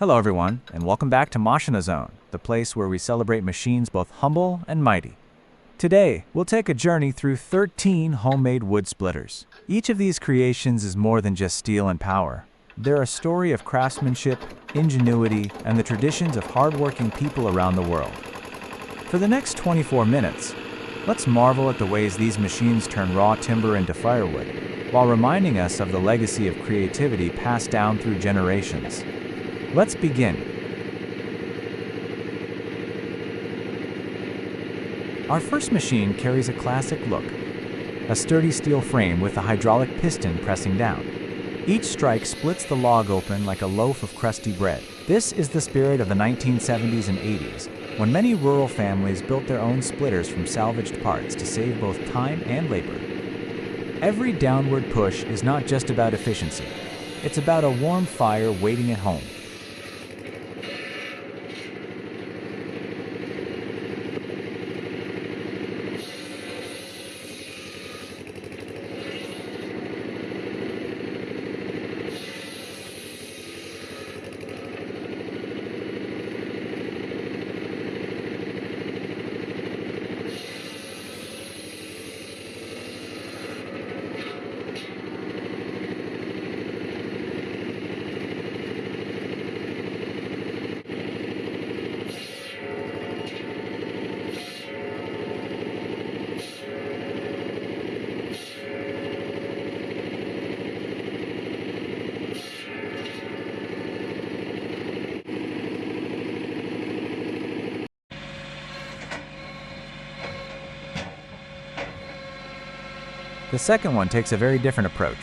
Hello everyone, and welcome back to Machina Zone, the place where we celebrate machines both humble and mighty. Today, we'll take a journey through 13 homemade wood splitters. Each of these creations is more than just steel and power. They're a story of craftsmanship, ingenuity, and the traditions of hardworking people around the world. For the next 24 minutes, let's marvel at the ways these machines turn raw timber into firewood, while reminding us of the legacy of creativity passed down through generations. Let's begin. Our first machine carries a classic look, a sturdy steel frame with a hydraulic piston pressing down. Each strike splits the log open like a loaf of crusty bread. This is the spirit of the 1970s and 80s, when many rural families built their own splitters from salvaged parts to save both time and labor. Every downward push is not just about efficiency. It's about a warm fire waiting at home. The second one takes a very different approach.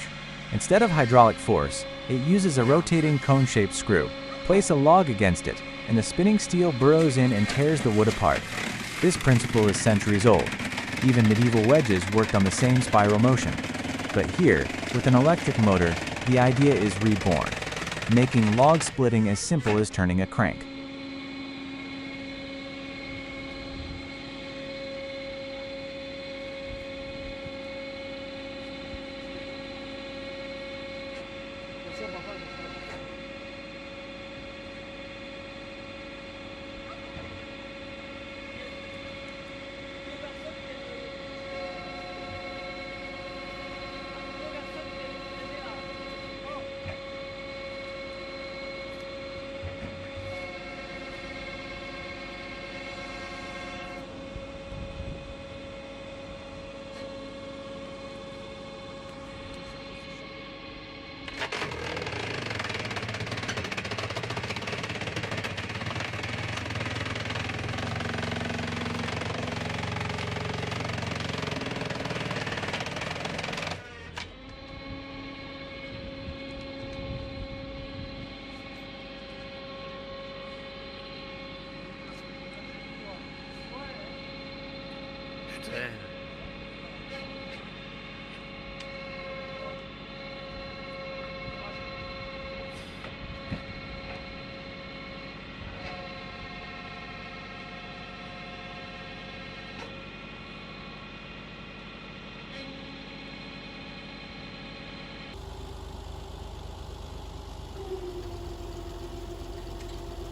Instead of hydraulic force, it uses a rotating cone-shaped screw. Place a log against it, and the spinning steel burrows in and tears the wood apart. This principle is centuries old. Even medieval wedges worked on the same spiral motion. But here, with an electric motor, the idea is reborn, making log splitting as simple as turning a crank.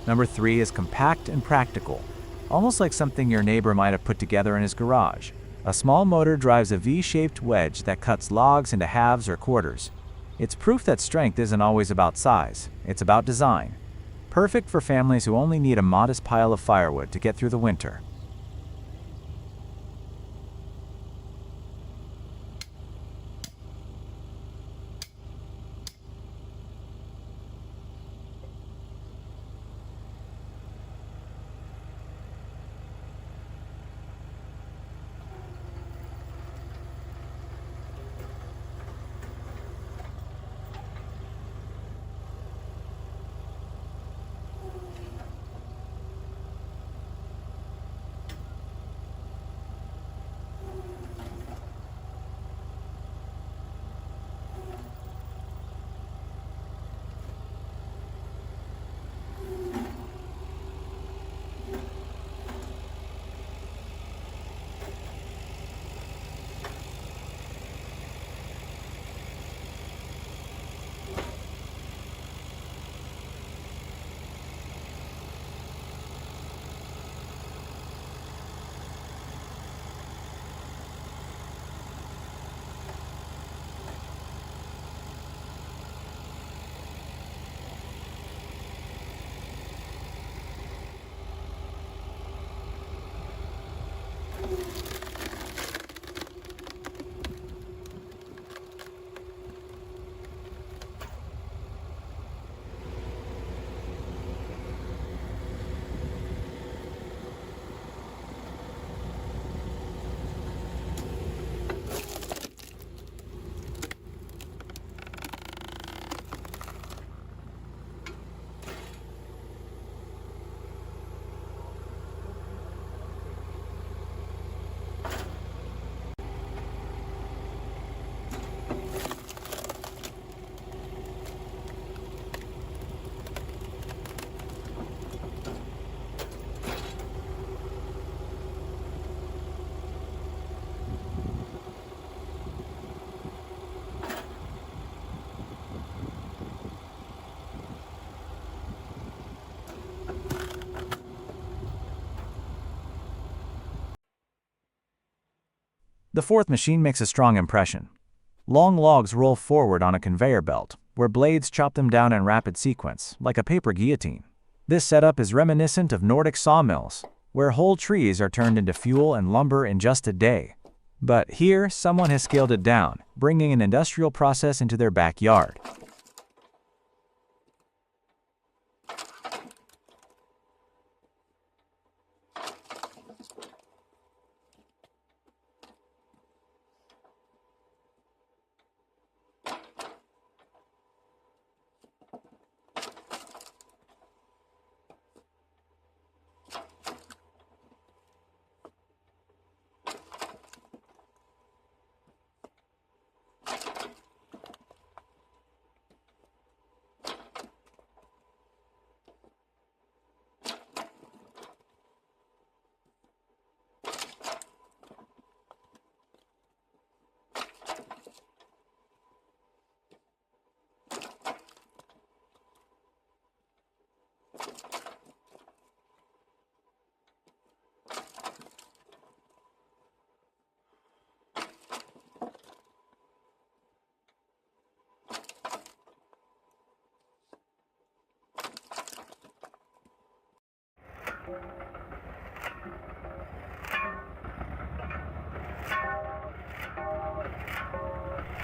Number 3 is compact and practical, almost like something your neighbor might have put together in his garage. A small motor drives a V-shaped wedge that cuts logs into halves or quarters. It's proof that strength isn't always about size, it's about design. Perfect for families who only need a modest pile of firewood to get through the winter. The fourth machine makes a strong impression. Long logs roll forward on a conveyor belt, where blades chop them down in rapid sequence, like a paper guillotine. This setup is reminiscent of Nordic sawmills, where whole trees are turned into fuel and lumber in just a day. But here, someone has scaled it down, bringing an industrial process into their backyard.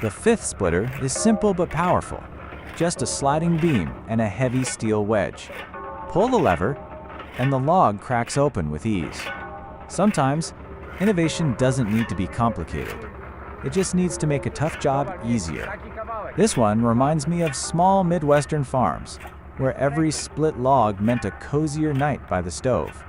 The fifth splitter is simple but powerful. Just a sliding beam and a heavy steel wedge. Pull the lever, and the log cracks open with ease. Sometimes, innovation doesn't need to be complicated. It just needs to make a tough job easier. This one reminds me of small Midwestern farms, where every split log meant a cozier night by the stove.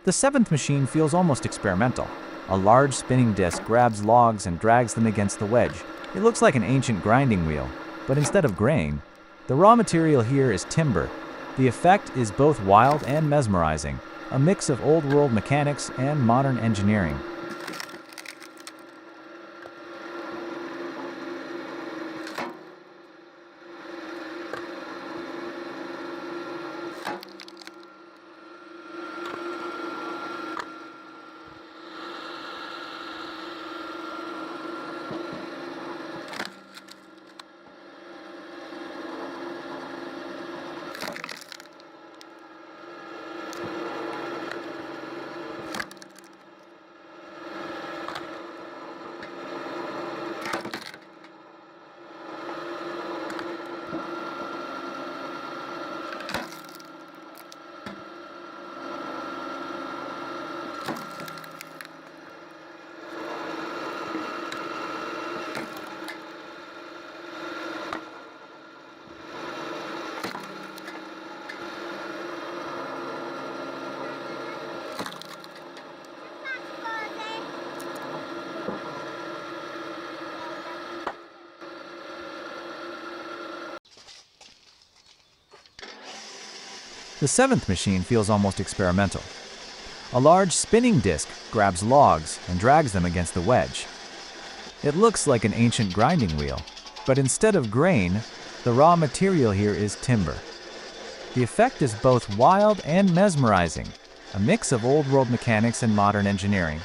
The seventh machine feels almost experimental. A large spinning disc grabs logs and drags them against the wedge. It looks like an ancient grinding wheel, but instead of grain, the raw material here is timber. The effect is both wild and mesmerizing, a mix of old-world mechanics and modern engineering. The seventh machine feels almost experimental. A large spinning disc grabs logs and drags them against the wedge. It looks like an ancient grinding wheel, but instead of grain, the raw material here is timber. The effect is both wild and mesmerizing, a mix of old-world mechanics and modern engineering.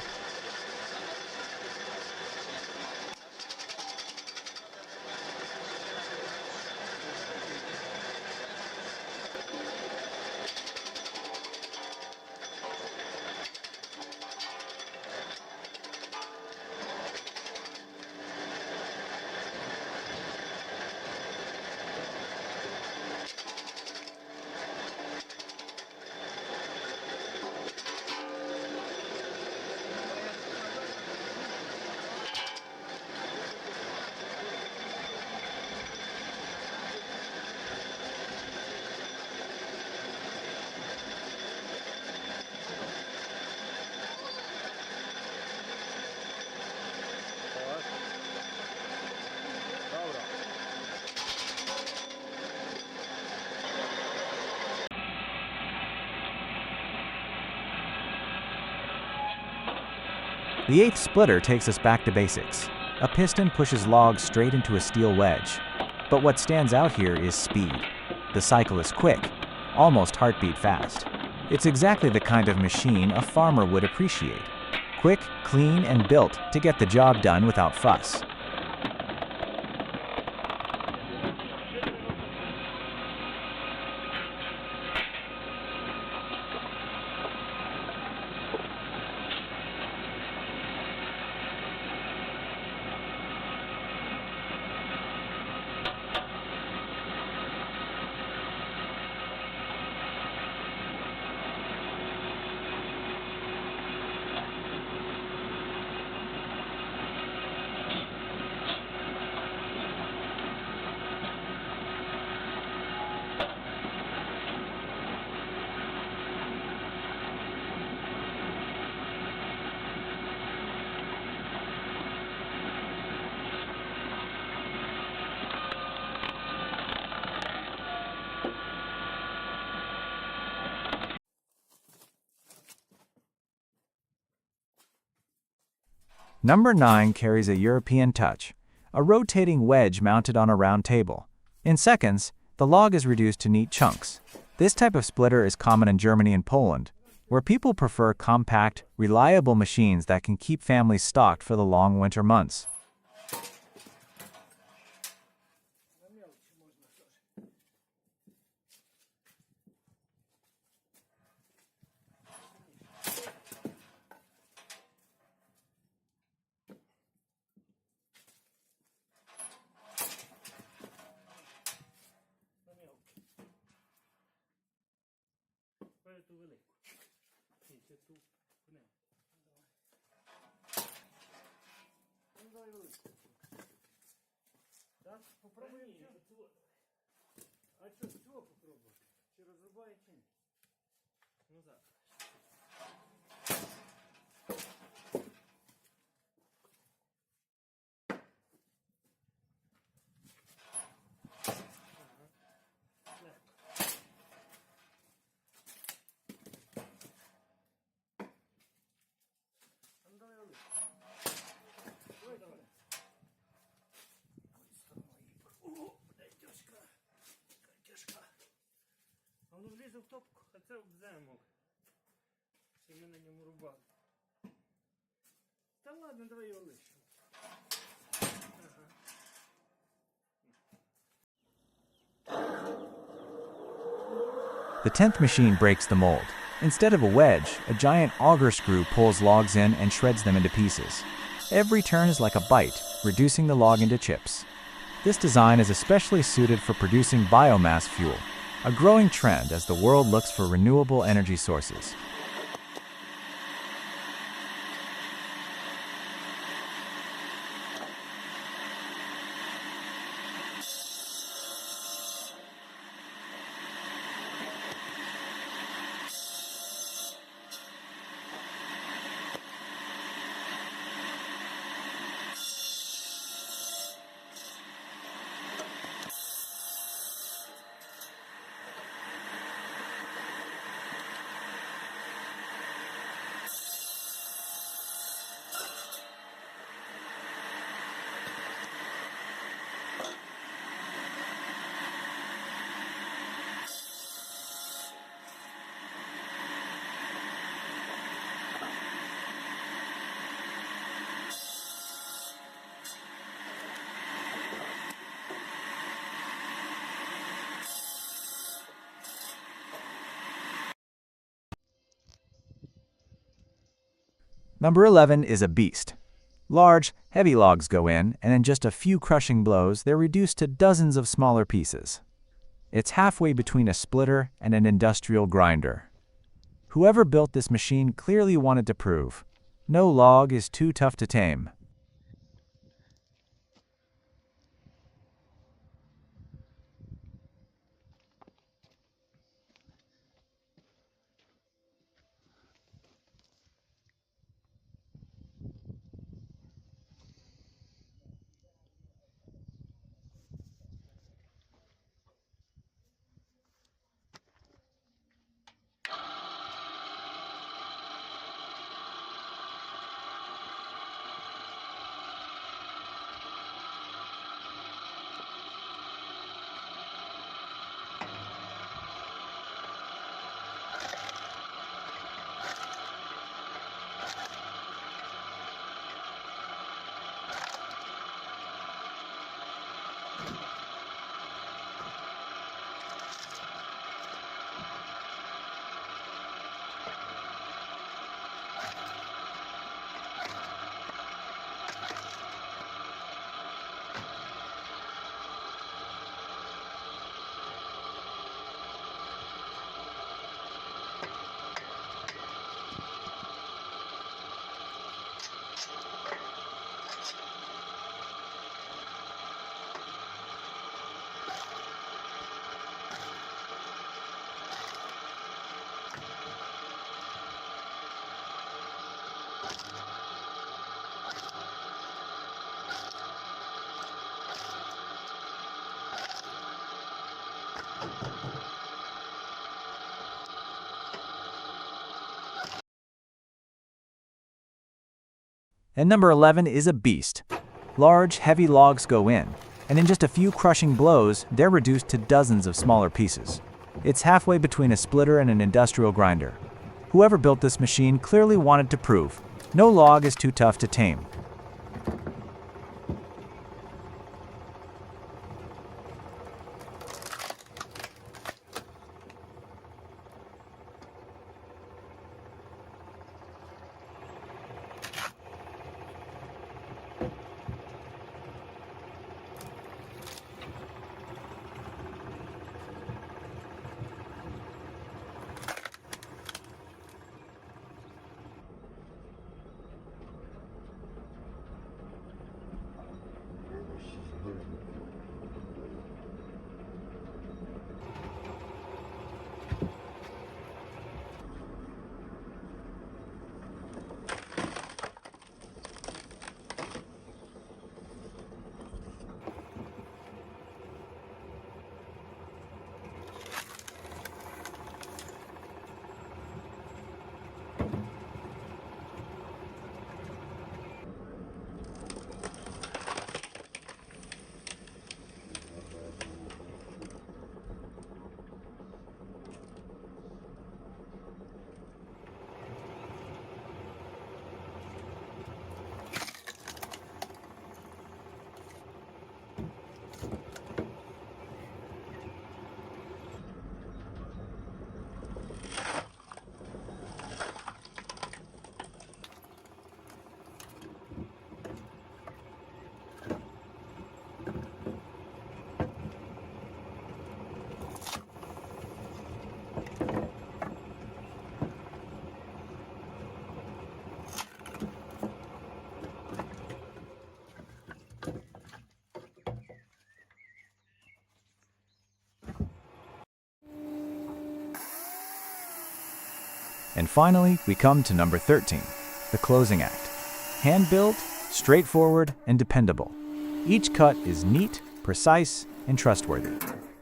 The eighth splitter takes us back to basics. A piston pushes logs straight into a steel wedge. But what stands out here is speed. The cycle is quick, almost heartbeat fast. It's exactly the kind of machine a farmer would appreciate. Quick, clean, and built to get the job done without fuss. Number 9 carries a European touch, a rotating wedge mounted on a round table. In seconds, the log is reduced to neat chunks. This type of splitter is common in Germany and Poland, where people prefer compact, reliable machines that can keep families stocked for the long winter months. А воно влізе в топку, а це об замок. Чи ми на ньому рубали. Та ладно, давай його лишимо. The 10th machine breaks the mold. Instead of a wedge, a giant auger screw pulls logs in and shreds them into pieces. Every turn is like a bite, reducing the log into chips. This design is especially suited for producing biomass fuel, a growing trend as the world looks for renewable energy sources. Number 11 is a beast. Large, heavy logs go in, and in just a few crushing blows, they're reduced to dozens of smaller pieces. It's halfway between a splitter and an industrial grinder. Whoever built this machine clearly wanted to prove, no log is too tough to tame. And number 11 is a beast. Large, heavy logs go in, and in just a few crushing blows, they're reduced to dozens of smaller pieces. It's halfway between a splitter and an industrial grinder. Whoever built this machine clearly wanted to prove no log is too tough to tame. And finally, we come to number 13, the closing act. Hand-built, straightforward, and dependable. Each cut is neat, precise, and trustworthy.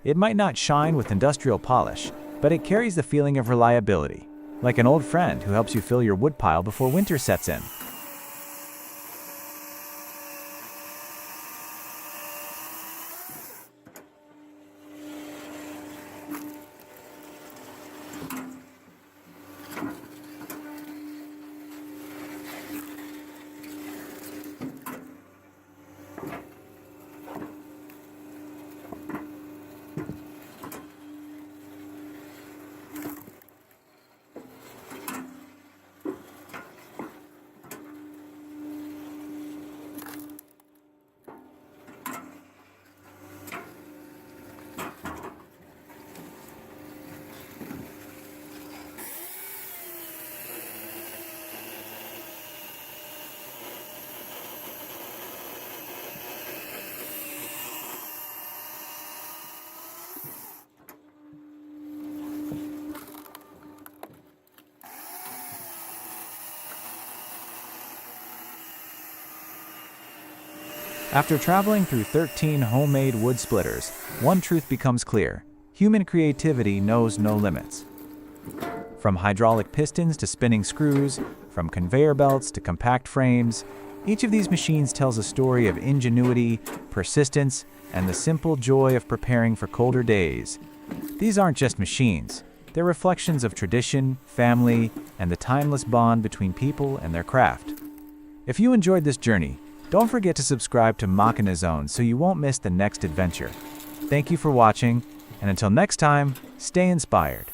It might not shine with industrial polish, but it carries the feeling of reliability, like an old friend who helps you fill your woodpile before winter sets in. After traveling through 13 homemade wood splitters, one truth becomes clear: human creativity knows no limits. From hydraulic pistons to spinning screws, from conveyor belts to compact frames, each of these machines tells a story of ingenuity, persistence, and the simple joy of preparing for colder days. These aren't just machines. They're reflections of tradition, family, and the timeless bond between people and their craft. If you enjoyed this journey, don't forget to subscribe to Machina Zone so you won't miss the next adventure. Thank you for watching, and until next time, stay inspired.